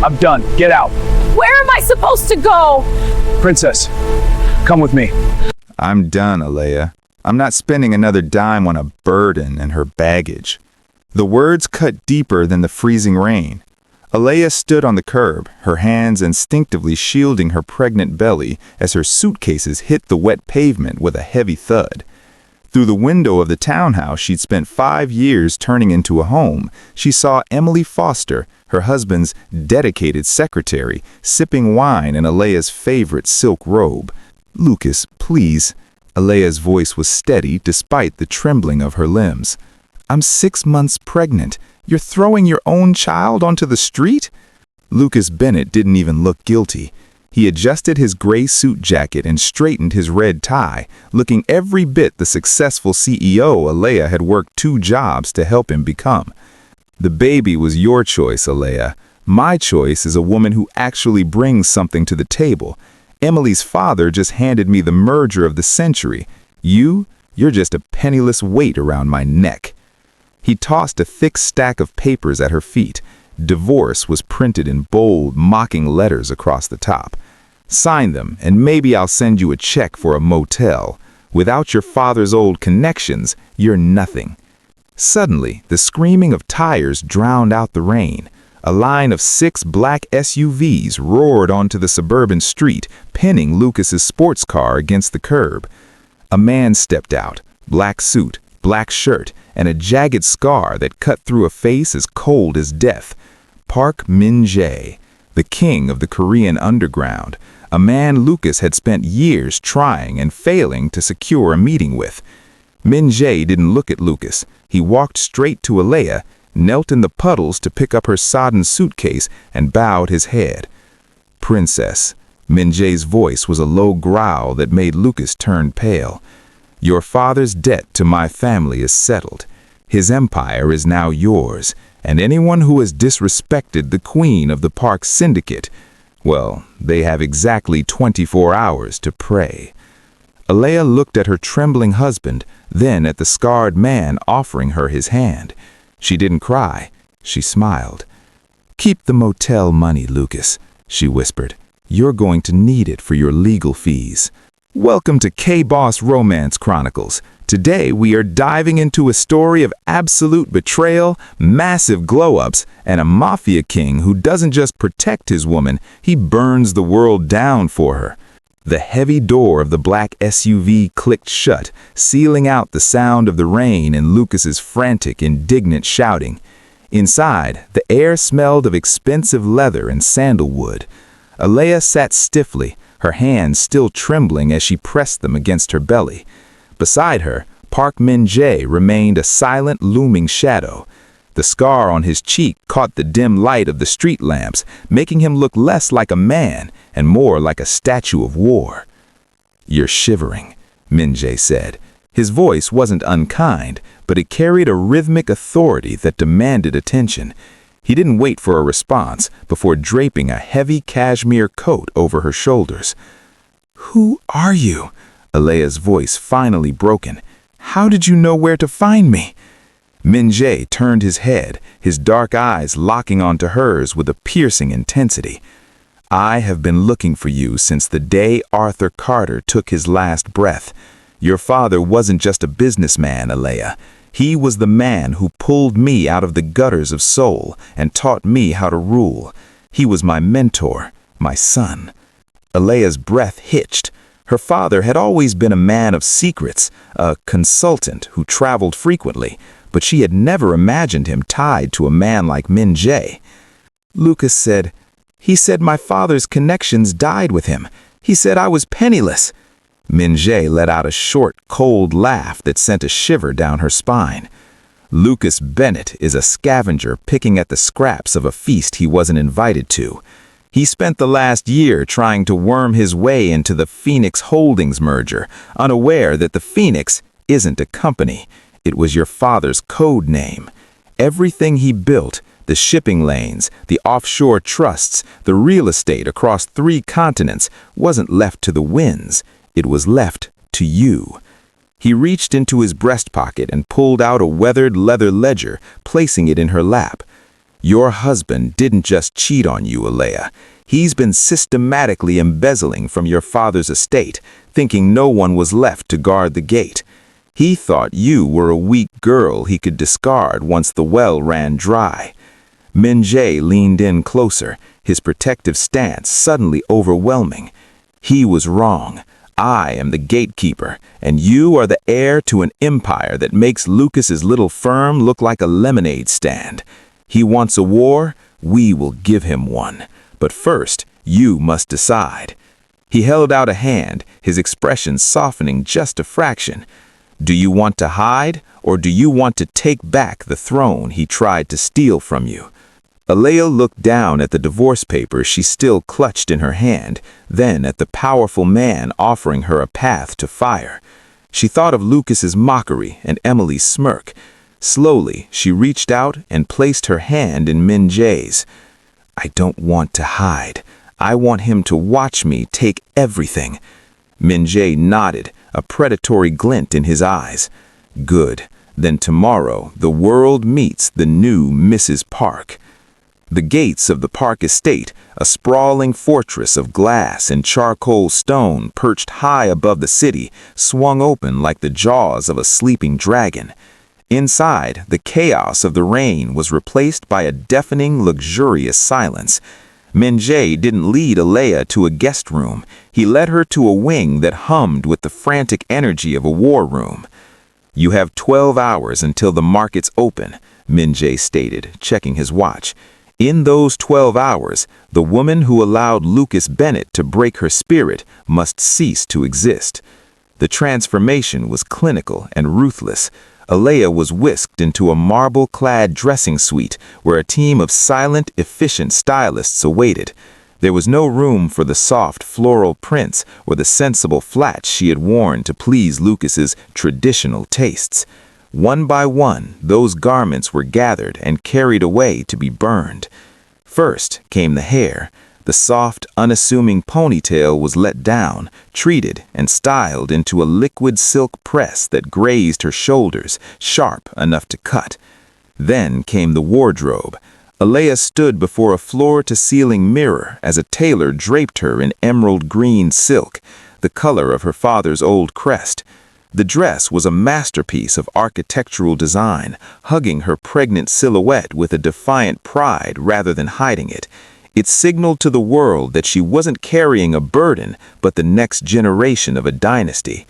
I'm done. Get out. Where am I supposed to go? Princess, come with me. I'm done, Alea. I'm not spending another dime on a burden and her baggage. The words cut deeper than the freezing rain. Alea stood on the curb, her hands instinctively shielding her pregnant belly as her suitcases hit the wet pavement with a heavy thud. Through the window of the townhouse she'd spent 5 years turning into a home, she saw Emily Foster, her husband's dedicated secretary, sipping wine in Alea's favorite silk robe. "Lucas, please." Alea's voice was steady despite the trembling of her limbs. "I'm 6 months pregnant. You're throwing your own child onto the street?" Lucas Bennett didn't even look guilty. He adjusted his gray suit jacket and straightened his red tie, looking every bit the successful CEO Alea had worked 2 jobs to help him become. "The baby was your choice, Alea. My choice is a woman who actually brings something to the table. Emily's father just handed me the merger of the century. You're just a penniless weight around my neck." He tossed a thick stack of papers at her feet. Divorce was printed in bold, mocking letters across the top. "Sign them, and maybe I'll send you a check for a motel. Without your father's old connections, you're nothing." Suddenly, the screaming of tires drowned out the rain. A line of 6 black SUVs roared onto the suburban street, pinning Lucas's sports car against the curb. A man stepped out, black suit, black shirt, and a jagged scar that cut through a face as cold as death. Park Min-jae, the king of the Korean underground, a man Lucas had spent years trying and failing to secure a meeting with. Min-jae didn't look at Lucas. He walked straight to Alea, knelt in the puddles to pick up her sodden suitcase, and bowed his head. "Princess," Min-jae's voice was a low growl that made Lucas turn pale. "Your father's debt to my family is settled. His empire is now yours, and anyone who has disrespected the queen of the Park Syndicate, well, they have exactly 24 hours to pray." Alea looked at her trembling husband, then at the scarred man offering her his hand. She didn't cry. She smiled. "Keep the motel money, Lucas," she whispered. "You're going to need it for your legal fees." Welcome to K-Boss Romance Chronicles. Today we are diving into a story of absolute betrayal, massive glow-ups, and a mafia king who doesn't just protect his woman, he burns the world down for her. The heavy door of the black SUV clicked shut, sealing out the sound of the rain and Lucas's frantic, indignant shouting. Inside, the air smelled of expensive leather and sandalwood. Alea sat stiffly, her hands still trembling as she pressed them against her belly. Beside her, Park Min-jae remained a silent, looming shadow. The scar on his cheek caught the dim light of the street lamps, making him look less like a man and more like a statue of war. "You're shivering," Min-jae said. His voice wasn't unkind, but it carried a rhythmic authority that demanded attention. He didn't wait for a response before draping a heavy cashmere coat over her shoulders. "Who are you?" Alea's voice finally broken. "How did you know where to find me?" Min-jae turned his head, his dark eyes locking onto hers with a piercing intensity. "I have been looking for you since the day Arthur Carter took his last breath. Your father wasn't just a businessman, Alea. He was the man who pulled me out of the gutters of Seoul and taught me how to rule. He was my mentor, my son." Alea's breath hitched. Her father had always been a man of secrets, a consultant who traveled frequently, but she had never imagined him tied to a man like Min-jae. Lucas said, "He said my father's connections died with him. He said I was penniless." Min-jae let out a short, cold laugh that sent a shiver down her spine. "Lucas Bennett is a scavenger picking at the scraps of a feast he wasn't invited to. He spent the last year trying to worm his way into the Phoenix Holdings merger, unaware that the Phoenix isn't a company. It was your father's code name. Everything he built, the shipping lanes, the offshore trusts, the real estate across 3 continents, wasn't left to the winds. It was left to you." He reached into his breast pocket and pulled out a weathered leather ledger, placing it in her lap. Your husband didn't just cheat on you, Alea. He's been systematically embezzling from your father's estate, thinking no one was left to guard the gate. He thought you were a weak girl he could discard once the well ran dry. Min-jae leaned in closer, his protective stance suddenly overwhelming. He was wrong. I am the gatekeeper, and you are the heir to an empire that makes Lucas's little firm look like a lemonade stand. He wants a war, we will give him one. But first, you must decide. He held out a hand, his expression softening just a fraction. Do you want to hide, or do you want to take back the throne he tried to steal from you? Alea looked down at the divorce papers she still clutched in her hand, then at the powerful man offering her a path to fire. She thought of Lucas's mockery and Emily's smirk. Slowly, she reached out and placed her hand in Min-jae's. I don't want to hide. I want him to watch me take everything. Min-jae nodded, a predatory glint in his eyes. Good. Then tomorrow, the world meets the new Mrs. Park. The gates of the Park estate, a sprawling fortress of glass and charcoal stone perched high above the city, swung open like the jaws of a sleeping dragon. Inside, the chaos of the rain was replaced by a deafening, luxurious silence. Min-jae didn't lead Alea to a guest room. He led her to a wing that hummed with the frantic energy of a war room. You have 12 hours until the markets open, Min-jae stated, checking his watch. In those 12 hours, the woman who allowed Lucas Bennett to break her spirit must cease to exist. The transformation was clinical and ruthless. Alea was whisked into a marble-clad dressing suite where a team of silent, efficient stylists awaited. There was no room for the soft, floral prints or the sensible flats she had worn to please Lucas's traditional tastes. One by one, those garments were gathered and carried away to be burned. First came the hair. The soft, unassuming ponytail was let down, treated, and styled into a liquid silk press that grazed her shoulders, sharp enough to cut. Then came the wardrobe. Alea stood before a floor-to-ceiling mirror as a tailor draped her in emerald green silk, the color of her father's old crest. The dress was a masterpiece of architectural design, hugging her pregnant silhouette with a defiant pride rather than hiding it. It signaled to the world that she wasn't carrying a burden, but the next generation of a dynasty.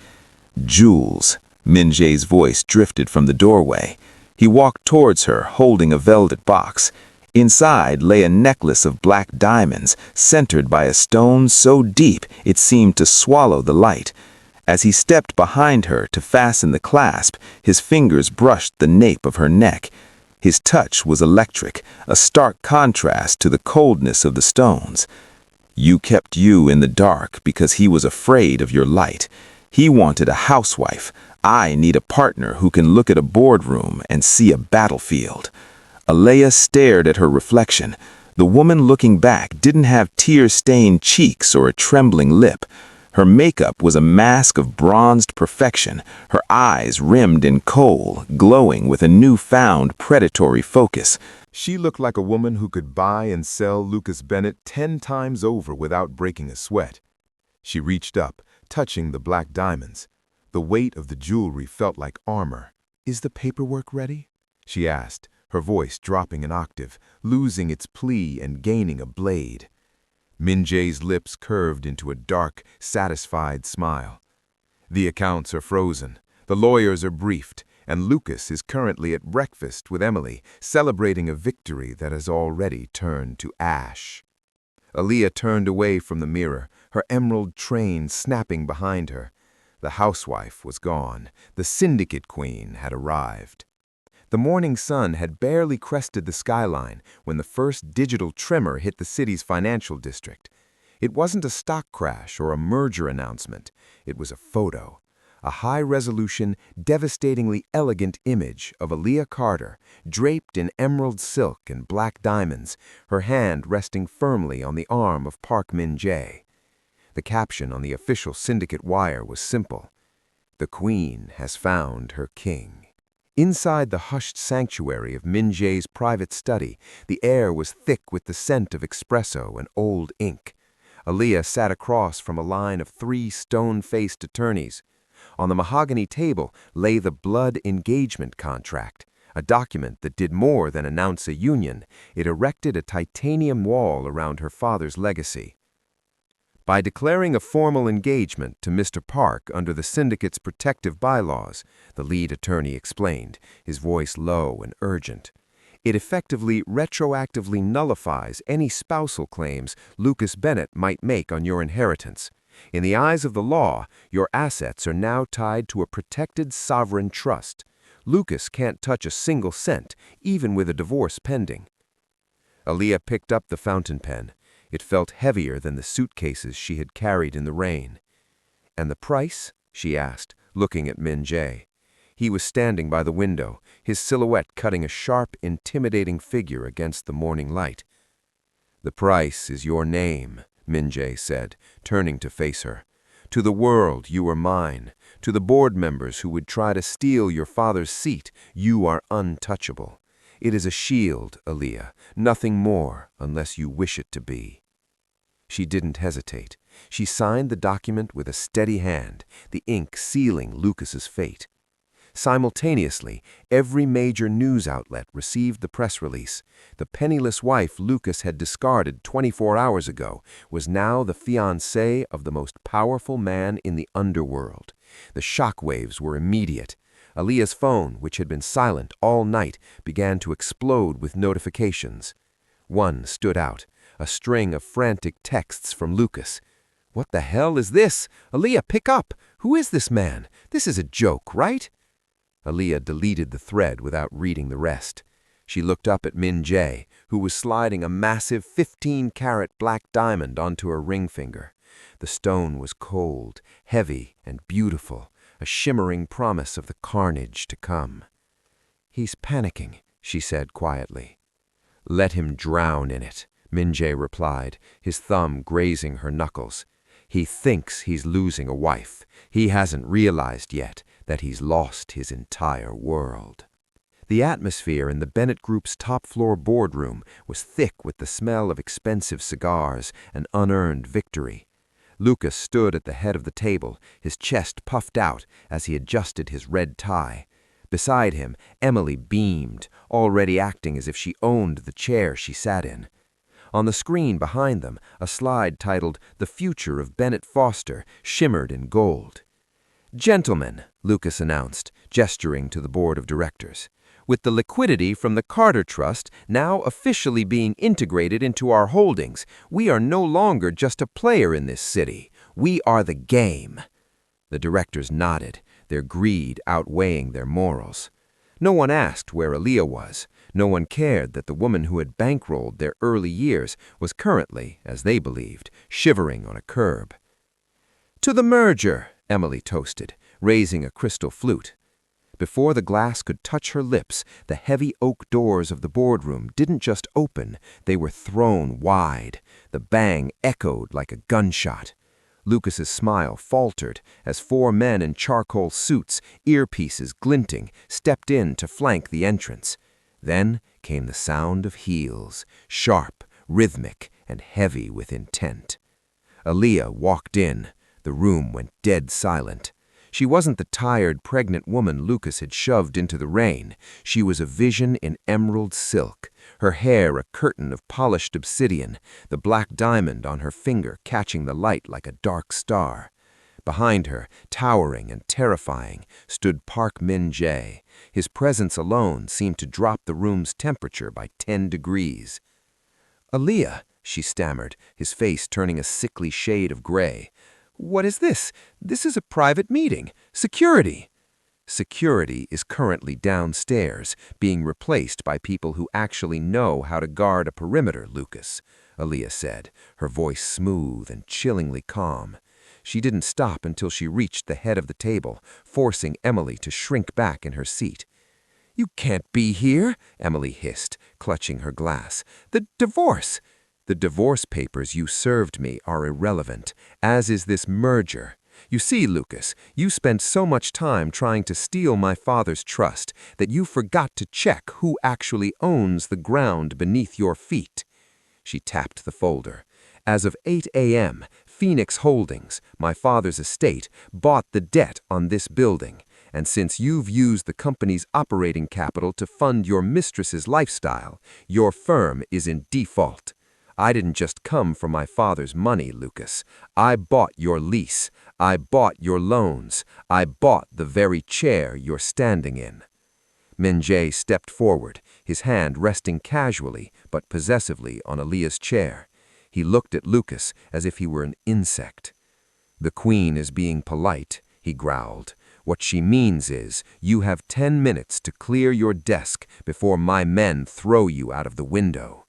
Jewels. Min-jae's voice drifted from the doorway. He walked towards her, holding a velvet box. Inside lay a necklace of black diamonds, centered by a stone so deep it seemed to swallow the light. As he stepped behind her to fasten the clasp, his fingers brushed the nape of her neck. His touch was electric, a stark contrast to the coldness of the stones. You kept you in the dark because he was afraid of your light. He wanted a housewife. I need a partner who can look at a boardroom and see a battlefield. Alea stared at her reflection. The woman looking back didn't have tear-stained cheeks or a trembling lip. Her makeup was a mask of bronzed perfection, her eyes rimmed in kohl, glowing with a newfound predatory focus. She looked like a woman who could buy and sell Lucas Bennett 10 times over without breaking a sweat. She reached up, touching the black diamonds. The weight of the jewelry felt like armor. "Is the paperwork ready?" she asked, her voice dropping an octave, losing its plea and gaining a blade. Min-jae's lips curved into a dark, satisfied smile. "The accounts are frozen, the lawyers are briefed, and Lucas is currently at breakfast with Emily, celebrating a victory that has already turned to ash." Alea turned away from the mirror, her emerald train snapping behind her. The housewife was gone. The syndicate queen had arrived. The morning sun had barely crested the skyline when the first digital tremor hit the city's financial district. It wasn't a stock crash or a merger announcement. It was a photo, a high-resolution, devastatingly elegant image of Alea Carter, draped in emerald silk and black diamonds, her hand resting firmly on the arm of Park Min-jae. The caption on the official syndicate wire was simple: "The Queen has found her king." Inside the hushed sanctuary of Min Jae's private study, the air was thick with the scent of espresso and old ink. Aaliyah sat across from a line of 3 stone-faced attorneys. On the mahogany table lay the blood engagement contract, a document that did more than announce a union. It erected a titanium wall around her father's legacy. By declaring a formal engagement to Mr. Park under the syndicate's protective bylaws, the lead attorney explained, his voice low and urgent, it effectively retroactively nullifies any spousal claims Lucas Bennett might make on your inheritance. In the eyes of the law, your assets are now tied to a protected sovereign trust. Lucas can't touch a single cent, even with a divorce pending. Aaliyah picked up the fountain pen. It felt heavier than the suitcases she had carried in the rain. "And the price?" she asked, looking at Min Jae. He was standing by the window, his silhouette cutting a sharp, intimidating figure against the morning light. "The price is your name," Min Jae said, turning to face her. "To the world, you are mine. To the board members who would try to steal your father's seat, you are untouchable. It is a shield, Aaliyah, nothing more unless you wish it to be." She didn't hesitate. She signed the document with a steady hand, the ink sealing Lucas's fate. Simultaneously, every major news outlet received the press release. The penniless wife Lucas had discarded 24 hours ago was now the fiancée of the most powerful man in the underworld. The shockwaves were immediate. Aaliyah's phone, which had been silent all night, began to explode with notifications. One stood out, a string of frantic texts from Lucas. "What the hell is this? Aaliyah, pick up! Who is this man? This is a joke, right?" Aaliyah deleted the thread without reading the rest. She looked up at Min Jae, who was sliding a massive 15-carat black diamond onto her ring finger. The stone was cold, heavy, and beautiful, a shimmering promise of the carnage to come. "He's panicking," she said quietly. "Let him drown in it," Min Jae replied, his thumb grazing her knuckles. "He thinks he's losing a wife. He hasn't realized yet that he's lost his entire world." The atmosphere in the Bennett Group's top-floor boardroom was thick with the smell of expensive cigars and unearned victory. Lucas stood at the head of the table, his chest puffed out as he adjusted his red tie. Beside him, Emily beamed, already acting as if she owned the chair she sat in. On the screen behind them, a slide titled "The Future of Bennett Foster" shimmered in gold. "Gentlemen," Lucas announced, gesturing to the board of directors, "with the liquidity from the Carter Trust now officially being integrated into our holdings, we are no longer just a player in this city. We are the game." The directors nodded, their greed outweighing their morals. No one asked where Aaliyah was. No one cared that the woman who had bankrolled their early years was currently, as they believed, shivering on a curb. "To the merger," Emily toasted, raising a crystal flute. Before the glass could touch her lips, the heavy oak doors of the boardroom didn't just open, they were thrown wide. The bang echoed like a gunshot. Lucas's smile faltered as 4 men in charcoal suits, earpieces glinting, stepped in to flank the entrance. Then came the sound of heels, sharp, rhythmic, and heavy with intent. Aaliyah walked in. The room went dead silent. She wasn't the tired, pregnant woman Lucas had shoved into the rain. She was a vision in emerald silk, her hair a curtain of polished obsidian, the black diamond on her finger catching the light like a dark star. Behind her, towering and terrifying, stood Park Min Jae. His presence alone seemed to drop the room's temperature by 10 degrees. "Aaliyah," she stammered, his face turning a sickly shade of gray. "What is this? This is a private meeting. Security!" "Security is currently downstairs, being replaced by people who actually know how to guard a perimeter, Lucas," Aaliyah said, her voice smooth and chillingly calm. She didn't stop until she reached the head of the table, forcing Emily to shrink back in her seat. "You can't be here," Emily hissed, clutching her glass. "The divorce!" "The divorce papers you served me are irrelevant, as is this merger. You see, Lucas, you spent so much time trying to steal my father's trust that you forgot to check who actually owns the ground beneath your feet. She tapped the folder. As of 8 a.m., Phoenix Holdings, my father's estate, bought the debt on this building. And since you've used the company's operating capital to fund your mistress's lifestyle, your firm is in default. I didn't just come for my father's money, Lucas. I bought your lease. I bought your loans. I bought the very chair you're standing in. Min-jae stepped forward, his hand resting casually but possessively on Aaliyah's chair. He looked at Lucas as if he were an insect. "The queen is being polite," he growled. "What she means is, you have 10 minutes to clear your desk before my men throw you out of the window."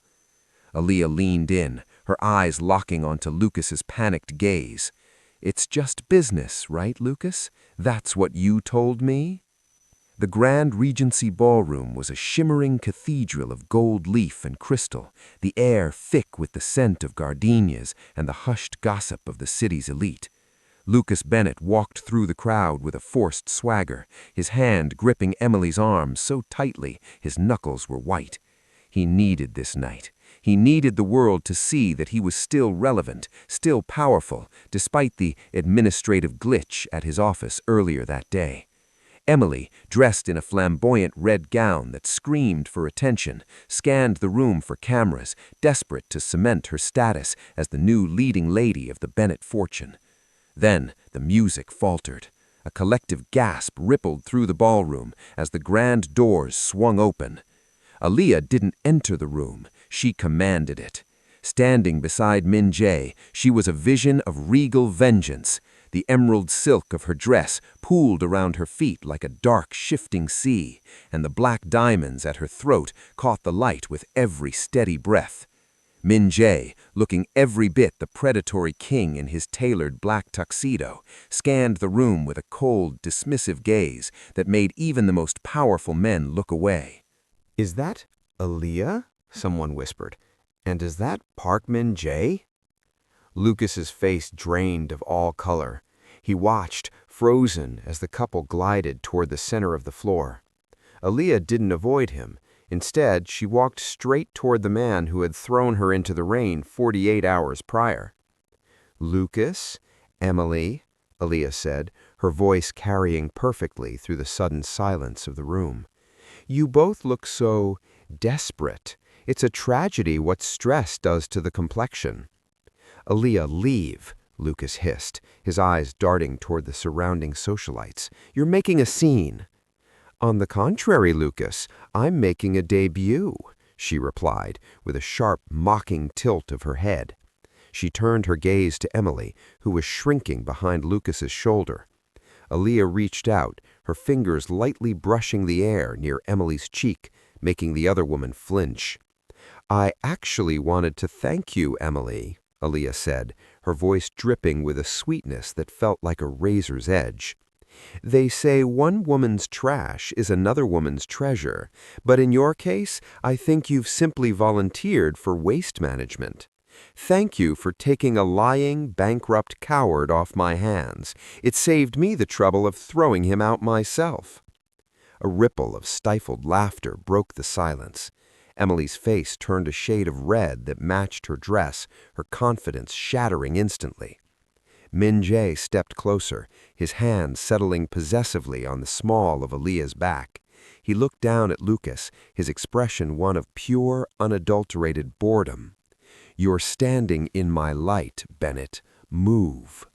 Aaliyah leaned in, her eyes locking onto Lucas's panicked gaze. "It's just business, right, Lucas? That's what you told me?" The Grand Regency Ballroom was a shimmering cathedral of gold leaf and crystal, the air thick with the scent of gardenias and the hushed gossip of the city's elite. Lucas Bennett walked through the crowd with a forced swagger, his hand gripping Emily's arm so tightly his knuckles were white. He needed this night. He needed the world to see that he was still relevant, still powerful, despite the administrative glitch at his office earlier that day. Emily, dressed in a flamboyant red gown that screamed for attention, scanned the room for cameras, desperate to cement her status as the new leading lady of the Bennett fortune. Then the music faltered. A collective gasp rippled through the ballroom as the grand doors swung open. Aaliyah didn't enter the room, she commanded it. Standing beside Min-jae, she was a vision of regal vengeance. The emerald silk of her dress pooled around her feet like a dark, shifting sea, and the black diamonds at her throat caught the light with every steady breath. Min-jae, looking every bit the predatory king in his tailored black tuxedo, scanned the room with a cold, dismissive gaze that made even the most powerful men look away. "Is that Aaliyah?" someone whispered. "And is that Park Min-jae?" Lucas's face drained of all color. He watched, frozen, as the couple glided toward the center of the floor. Aaliyah didn't avoid him. Instead, she walked straight toward the man who had thrown her into the rain 48 hours prior. "Lucas, Emily," Aaliyah said, her voice carrying perfectly through the sudden silence of the room. "You both look so desperate. It's a tragedy what stress does to the complexion." "Aaliyah, leave," Lucas hissed, his eyes darting toward the surrounding socialites. "You're making a scene." "On the contrary, Lucas, I'm making a debut," she replied, with a sharp, mocking tilt of her head. She turned her gaze to Emily, who was shrinking behind Lucas's shoulder. Aaliyah reached out, her fingers lightly brushing the air near Emily's cheek, making the other woman flinch. "I actually wanted to thank you, Emily," Aaliyah said, her voice dripping with a sweetness that felt like a razor's edge. "They say one woman's trash is another woman's treasure, but in your case, I think you've simply volunteered for waste management. Thank you for taking a lying, bankrupt coward off my hands. It saved me the trouble of throwing him out myself." A ripple of stifled laughter broke the silence. Emily's face turned a shade of red that matched her dress, her confidence shattering instantly. Min-jae stepped closer, his hand settling possessively on the small of Aaliyah's back. He looked down at Lucas, his expression one of pure, unadulterated boredom. "You're standing in my light, Bennett. Move."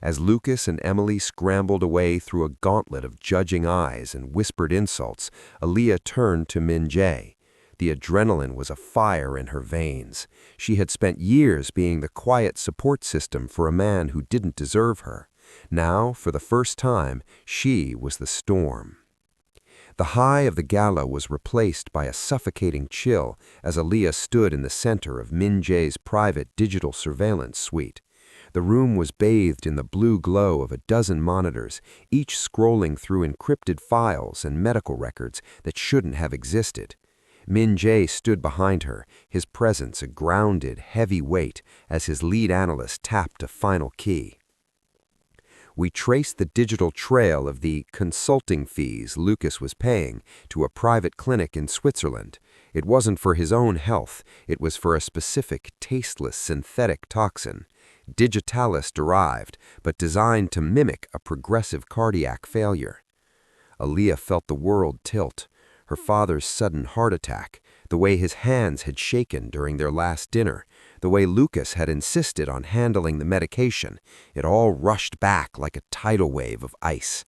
As Lucas and Emily scrambled away through a gauntlet of judging eyes and whispered insults, Aaliyah turned to Min-jae. The adrenaline was afire in her veins. She had spent years being the quiet support system for a man who didn't deserve her. Now, for the first time, she was the storm. The high of the gala was replaced by a suffocating chill as Aaliyah stood in the center of Min-jae's private digital surveillance suite. The room was bathed in the blue glow of a dozen monitors, each scrolling through encrypted files and medical records that shouldn't have existed. Min-jae stood behind her, his presence a grounded, heavy weight as his lead analyst tapped a final key. We traced the digital trail of the consulting fees Lucas was paying to a private clinic in Switzerland. It wasn't for his own health, it was for a specific, tasteless synthetic toxin, digitalis derived, but designed to mimic a progressive cardiac failure. Aaliyah felt the world tilt. Her father's sudden heart attack, the way his hands had shaken during their last dinner, the way Lucas had insisted on handling the medication, it all rushed back like a tidal wave of ice.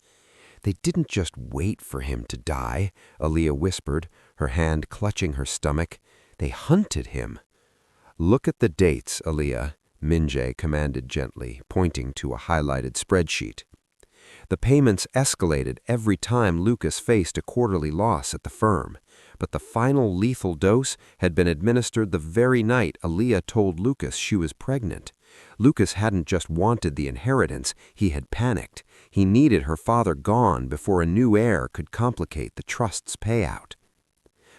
They didn't just wait for him to die, Aaliyah whispered, her hand clutching her stomach. They hunted him. Look at the dates, Aaliyah, Min-jae commanded gently, pointing to a highlighted spreadsheet. The payments escalated every time Lucas faced a quarterly loss at the firm, but the final lethal dose had been administered the very night Aaliyah told Lucas she was pregnant. Lucas hadn't just wanted the inheritance, he had panicked. He needed her father gone before a new heir could complicate the trust's payout.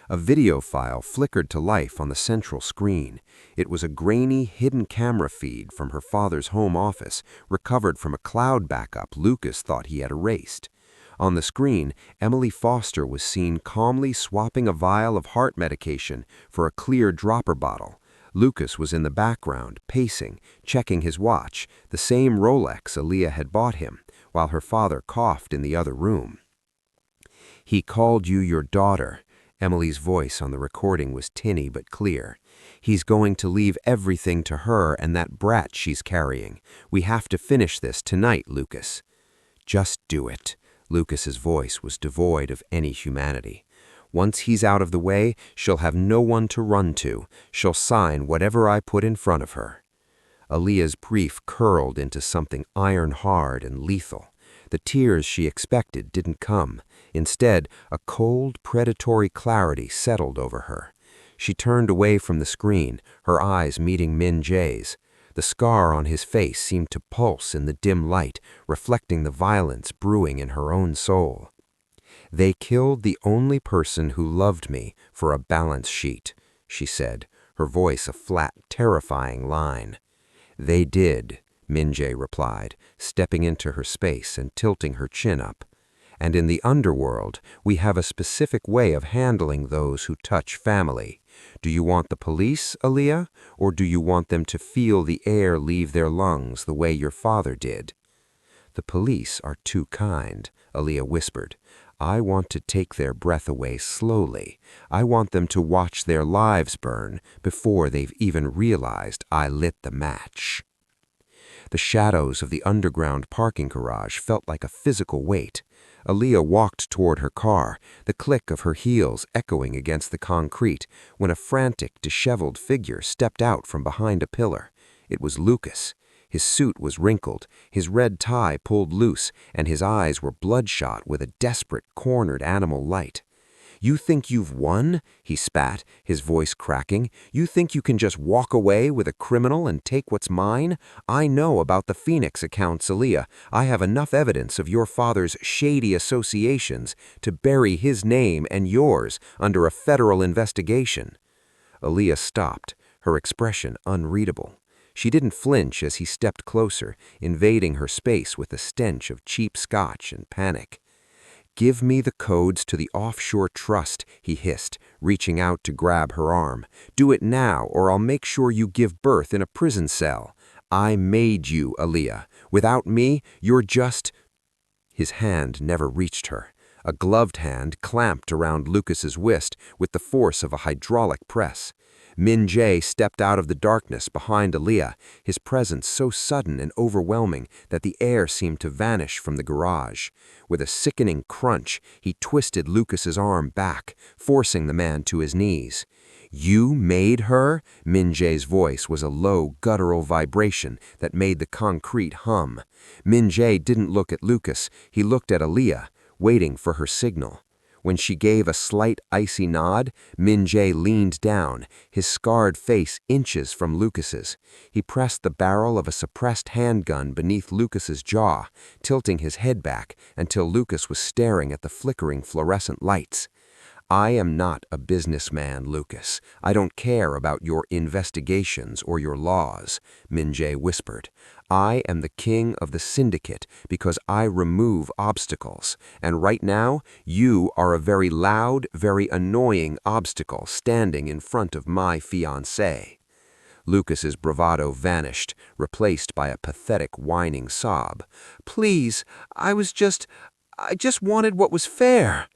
A video file flickered to life on the central screen. It was a grainy, hidden camera feed from her father's home office, recovered from a cloud backup Lucas thought he had erased. On the screen, Emily Foster was seen calmly swapping a vial of heart medication for a clear dropper bottle. Lucas was in the background, pacing, checking his watch, the same Rolex Aaliyah had bought him, while her father coughed in the other room. "He called you your daughter." Emily's voice on the recording was tinny but clear. "He's going to leave everything to her and that brat she's carrying. We have to finish this tonight, Lucas." "Just do it." Lucas's voice was devoid of any humanity. "Once he's out of the way, she'll have no one to run to. She'll sign whatever I put in front of her." Aaliyah's brief curled into something iron-hard and lethal. The tears she expected didn't come. Instead, a cold, predatory clarity settled over her. She turned away from the screen, her eyes meeting Min-jae's. The scar on his face seemed to pulse in the dim light, reflecting the violence brewing in her own soul. "They killed the only person who loved me for a balance sheet," she said, her voice a flat, terrifying line. "They did," Min-jae replied, stepping into her space and tilting her chin up. "And in the underworld, we have a specific way of handling those who touch family. Do you want the police, Aaliyah, or do you want them to feel the air leave their lungs the way your father did?" "The police are too kind," Aaliyah whispered. "I want to take their breath away slowly. I want them to watch their lives burn before they've even realized I lit the match." The shadows of the underground parking garage felt like a physical weight. Aaliyah walked toward her car, the click of her heels echoing against the concrete, when a frantic, disheveled figure stepped out from behind a pillar. It was Lucas. His suit was wrinkled, his red tie pulled loose, and his eyes were bloodshot with a desperate, cornered animal light. "You think you've won?" he spat, his voice cracking. "You think you can just walk away with a criminal and take what's mine? I know about the Phoenix accounts, Aaliyah. I have enough evidence of your father's shady associations to bury his name and yours under a federal investigation." Aaliyah stopped, her expression unreadable. She didn't flinch as he stepped closer, invading her space with a stench of cheap scotch and panic. "Give me the codes to the offshore trust," he hissed, reaching out to grab her arm. "Do it now, or I'll make sure you give birth in a prison cell. I made you, Aaliyah. Without me, you're just—" His hand never reached her. A gloved hand clamped around Lucas's wrist with the force of a hydraulic press. Min-jae stepped out of the darkness behind Aaliyah, his presence so sudden and overwhelming that the air seemed to vanish from the garage. With a sickening crunch, he twisted Lucas's arm back, forcing the man to his knees. "You made her?" Min-jae's voice was a low, guttural vibration that made the concrete hum. Min-jae didn't look at Lucas, he looked at Aaliyah, waiting for her signal. When she gave a slight, icy nod, Min-jae leaned down, his scarred face inches from Lucas's. He pressed the barrel of a suppressed handgun beneath Lucas's jaw, tilting his head back until Lucas was staring at the flickering fluorescent lights. I am not a businessman, Lucas. I don't care about your investigations or your laws, Min-jae whispered. I am the king of the syndicate because I remove obstacles, and right now you are a very loud, very annoying obstacle standing in front of my fiancée. Lucas's bravado vanished, replaced by a pathetic whining sob. Please, I just wanted what was fair.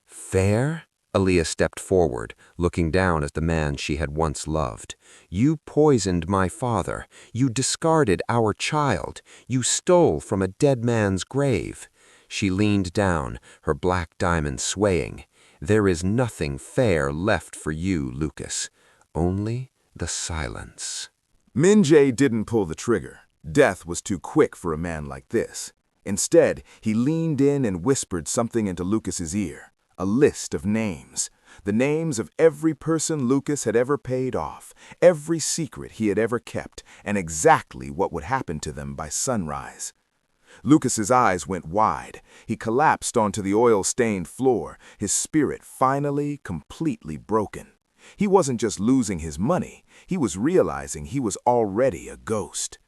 Fair? Aaliyah stepped forward, looking down at the man she had once loved. You poisoned my father. You discarded our child. You stole from a dead man's grave. She leaned down, her black diamond swaying. There is nothing fair left for you, Lucas. Only the silence. Min-jae didn't pull the trigger. Death was too quick for a man like this. Instead, he leaned in and whispered something into Lucas's ear. A list of names. The names of every person Lucas had ever paid off, every secret he had ever kept, and exactly what would happen to them by sunrise. Lucas's eyes went wide. He collapsed onto the oil-stained floor, his spirit finally, completely broken. He wasn't just losing his money, he was realizing he was already a ghost.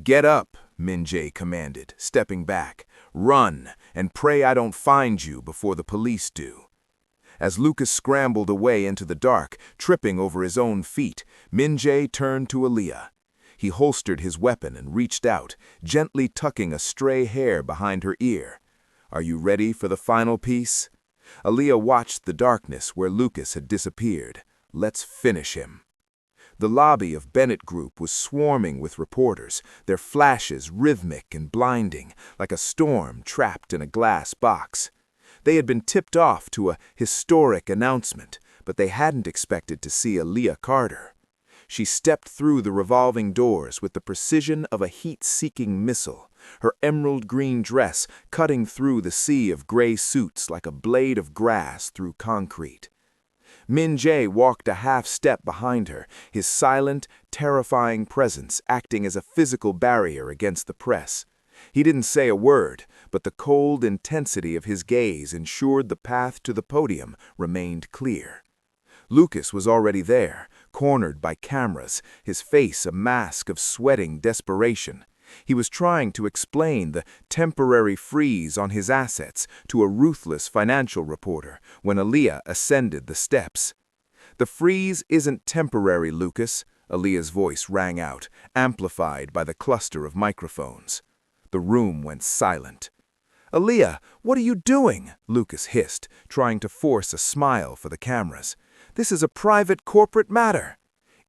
Get up, Min-jae commanded, stepping back. Run, and pray I don't find you before the police do. As Lucas scrambled away into the dark, tripping over his own feet, Min-jae turned to Aaliyah. He holstered his weapon and reached out, gently tucking a stray hair behind her ear. Are you ready for the final piece? Aaliyah watched the darkness where Lucas had disappeared. Let's finish him. The lobby of Bennett Group was swarming with reporters, their flashes rhythmic and blinding, like a storm trapped in a glass box. They had been tipped off to a historic announcement, but they hadn't expected to see Aaliyah Carter. She stepped through the revolving doors with the precision of a heat-seeking missile, her emerald green dress cutting through the sea of gray suits like a blade of grass through concrete. Min-jae walked a half-step behind her, his silent, terrifying presence acting as a physical barrier against the press. He didn't say a word, but the cold intensity of his gaze ensured the path to the podium remained clear. Lucas was already there, cornered by cameras, his face a mask of sweating desperation. He was trying to explain the temporary freeze on his assets to a ruthless financial reporter when Aaliyah ascended the steps. The freeze isn't temporary, Lucas, Aaliyah's voice rang out, amplified by the cluster of microphones. The room went silent. Aaliyah, what are you doing? Lucas hissed, trying to force a smile for the cameras. This is a private corporate matter.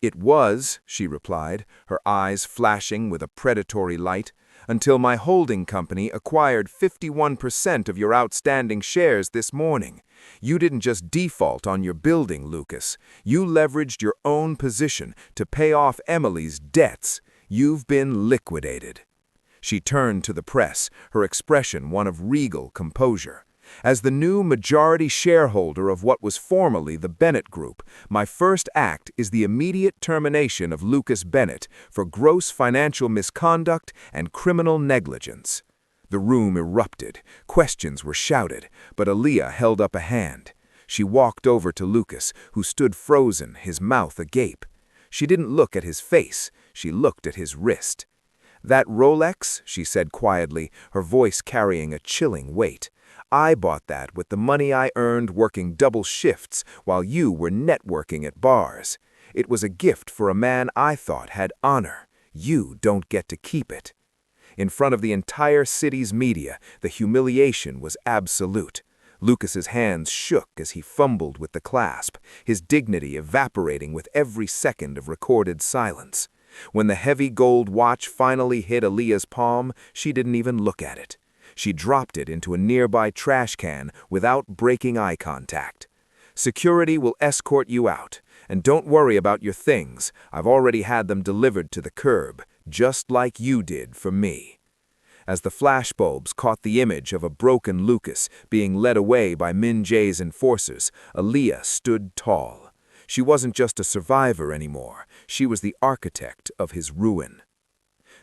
It was, she replied, her eyes flashing with a predatory light, until my holding company acquired 51% of your outstanding shares this morning. You didn't just default on your building, Lucas. You leveraged your own position to pay off Emily's debts. You've been liquidated. She turned to the press, her expression one of regal composure. As the new majority shareholder of what was formerly the Bennett Group, my first act is the immediate termination of Lucas Bennett for gross financial misconduct and criminal negligence. The room erupted. Questions were shouted, but Aaliyah held up a hand. She walked over to Lucas, who stood frozen, his mouth agape. She didn't look at his face. She looked at his wrist. That Rolex, she said quietly, her voice carrying a chilling weight. I bought that with the money I earned working double shifts while you were networking at bars. It was a gift for a man I thought had honor. You don't get to keep it. In front of the entire city's media, the humiliation was absolute. Lucas's hands shook as he fumbled with the clasp, his dignity evaporating with every second of recorded silence. When the heavy gold watch finally hit Aaliyah's palm, she didn't even look at it. She dropped it into a nearby trash can without breaking eye contact. Security will escort you out, and don't worry about your things. I've already had them delivered to the curb, just like you did for me. As the flashbulbs caught the image of a broken Lucas being led away by Min-jae's enforcers, Aaliyah stood tall. She wasn't just a survivor anymore. She was the architect of his ruin.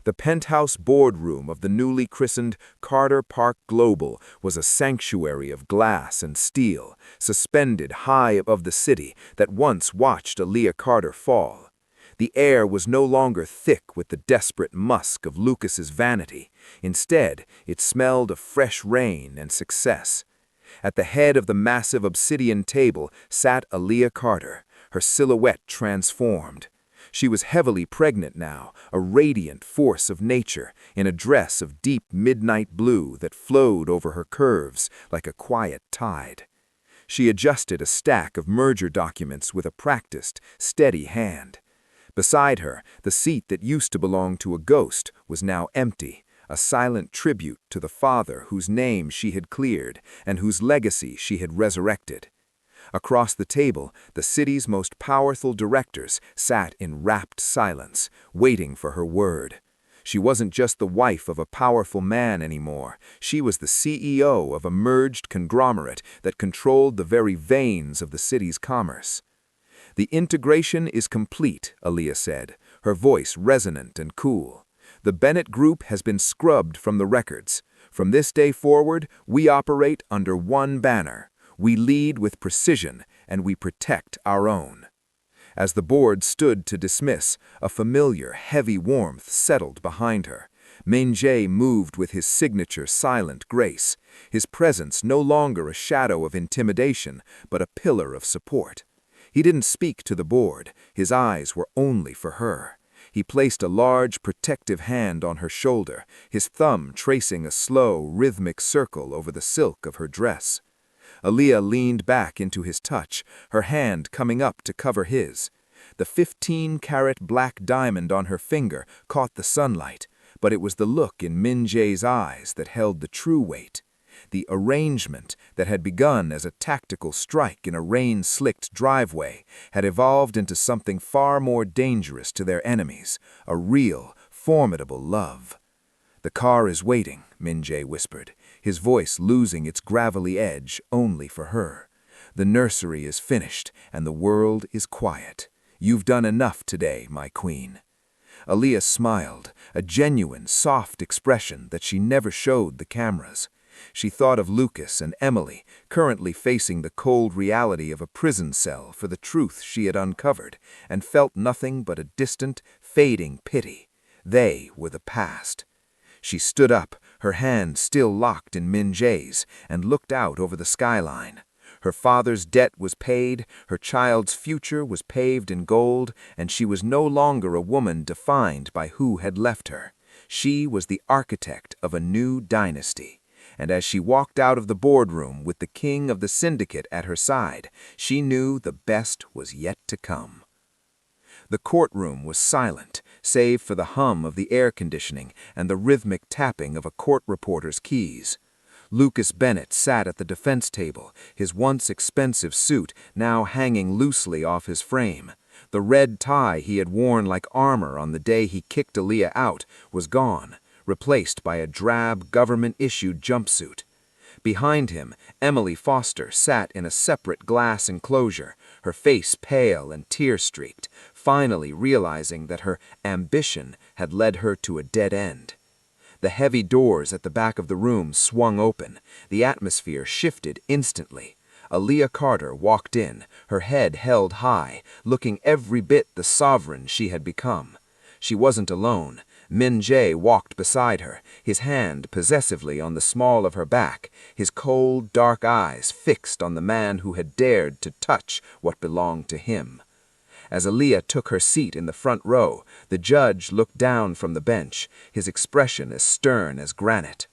The penthouse boardroom of the newly christened Carter Park Global was a sanctuary of glass and steel, suspended high above the city that once watched Aaliyah Carter fall. The air was no longer thick with the desperate musk of Lucas's vanity. Instead, it smelled of fresh rain and success. At the head of the massive obsidian table sat Aaliyah Carter, her silhouette transformed. She was heavily pregnant now, a radiant force of nature, in a dress of deep midnight blue that flowed over her curves like a quiet tide. She adjusted a stack of merger documents with a practiced, steady hand. Beside her, the seat that used to belong to a ghost was now empty, a silent tribute to the father whose name she had cleared and whose legacy she had resurrected. Across the table, the city's most powerful directors sat in rapt silence, waiting for her word. She wasn't just the wife of a powerful man anymore. She was the CEO of a merged conglomerate that controlled the very veins of the city's commerce. "The integration is complete," Aaliyah said, her voice resonant and cool. "The Bennett Group has been scrubbed from the records. From this day forward, we operate under one banner. We lead with precision, and we protect our own." As the board stood to dismiss, a familiar, heavy warmth settled behind her. Min-jae moved with his signature silent grace, his presence no longer a shadow of intimidation, but a pillar of support. He didn't speak to the board, his eyes were only for her. He placed a large, protective hand on her shoulder, his thumb tracing a slow, rhythmic circle over the silk of her dress. Aaliyah leaned back into his touch, her hand coming up to cover his. The 15-carat black diamond on her finger caught the sunlight, but it was the look in Min-jae's eyes that held the true weight. The arrangement that had begun as a tactical strike in a rain-slicked driveway had evolved into something far more dangerous to their enemies, a real, formidable love. "The car is waiting," Min-jae whispered, his voice losing its gravelly edge only for her. "The nursery is finished, and the world is quiet. You've done enough today, my queen." Aaliyah smiled, a genuine, soft expression that she never showed the cameras. She thought of Lucas and Emily, currently facing the cold reality of a prison cell for the truth she had uncovered, and felt nothing but a distant, fading pity. They were the past. She stood up, her hand still locked in Min-jae's, and looked out over the skyline. Her father's debt was paid, her child's future was paved in gold, and she was no longer a woman defined by who had left her. She was the architect of a new dynasty. And as she walked out of the boardroom with the king of the syndicate at her side, she knew the best was yet to come. The courtroom was silent, save for the hum of the air conditioning and the rhythmic tapping of a court reporter's keys. Lucas Bennett sat at the defense table, his once expensive suit now hanging loosely off his frame. The red tie he had worn like armor on the day he kicked Aaliyah out was gone, replaced by a drab, government-issued jumpsuit. Behind him, Emily Foster sat in a separate glass enclosure, her face pale and tear-streaked, finally realizing that her ambition had led her to a dead end. The heavy doors at the back of the room swung open. The atmosphere shifted instantly. Aaliyah Carter walked in, her head held high, looking every bit the sovereign she had become. She wasn't alone. Min-jae walked beside her, his hand possessively on the small of her back, his cold, dark eyes fixed on the man who had dared to touch what belonged to him. As Aaliyah took her seat in the front row, the judge looked down from the bench, his expression as stern as granite.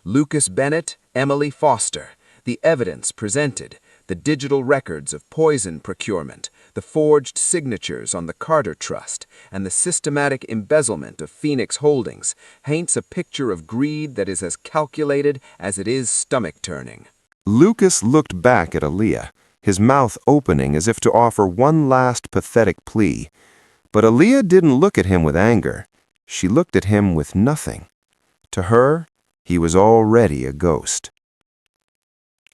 Lucas Bennett, Emily Foster, the evidence presented, the digital records of poison procurement, the forged signatures on the Carter Trust, and the systematic embezzlement of Phoenix Holdings, paints a picture of greed that is as calculated as it is stomach-turning. Lucas looked back at Aaliyah, his mouth opening as if to offer one last pathetic plea. But Aaliyah didn't look at him with anger. She looked at him with nothing. To her, he was already a ghost.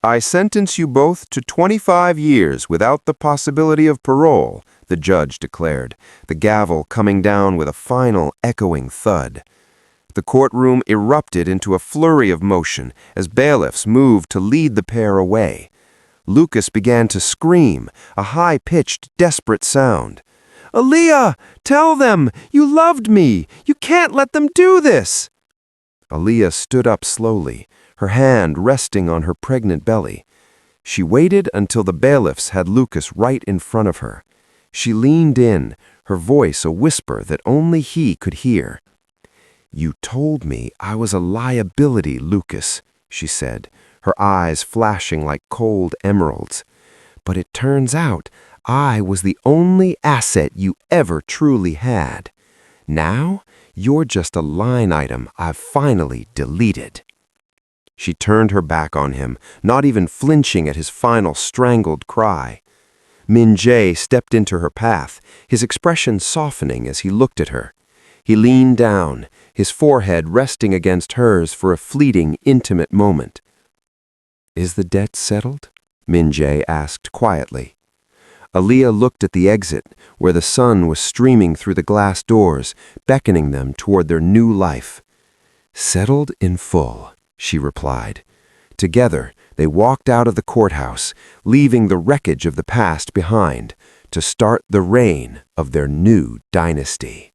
I sentence you both to 25 years without the possibility of parole, the judge declared, the gavel coming down with a final echoing thud. The courtroom erupted into a flurry of motion as bailiffs moved to lead the pair away. Lucas began to scream, a high-pitched, desperate sound. "Aaliyah, tell them! You loved me! You can't let them do this!" Aaliyah stood up slowly, her hand resting on her pregnant belly. She waited until the bailiffs had Lucas right in front of her. She leaned in, her voice a whisper that only he could hear. "You told me I was a liability, Lucas," she said, her eyes flashing like cold emeralds. "But it turns out I was the only asset you ever truly had. Now, you're just a line item I've finally deleted." She turned her back on him, not even flinching at his final strangled cry. Min Jae stepped into her path, his expression softening as he looked at her. He leaned down, his forehead resting against hers for a fleeting, intimate moment. "Is the debt settled?" Min Jae asked quietly. Aaliyah looked at the exit, where the sun was streaming through the glass doors, beckoning them toward their new life. "Settled in full," she replied. Together, they walked out of the courthouse, leaving the wreckage of the past behind, to start the reign of their new dynasty.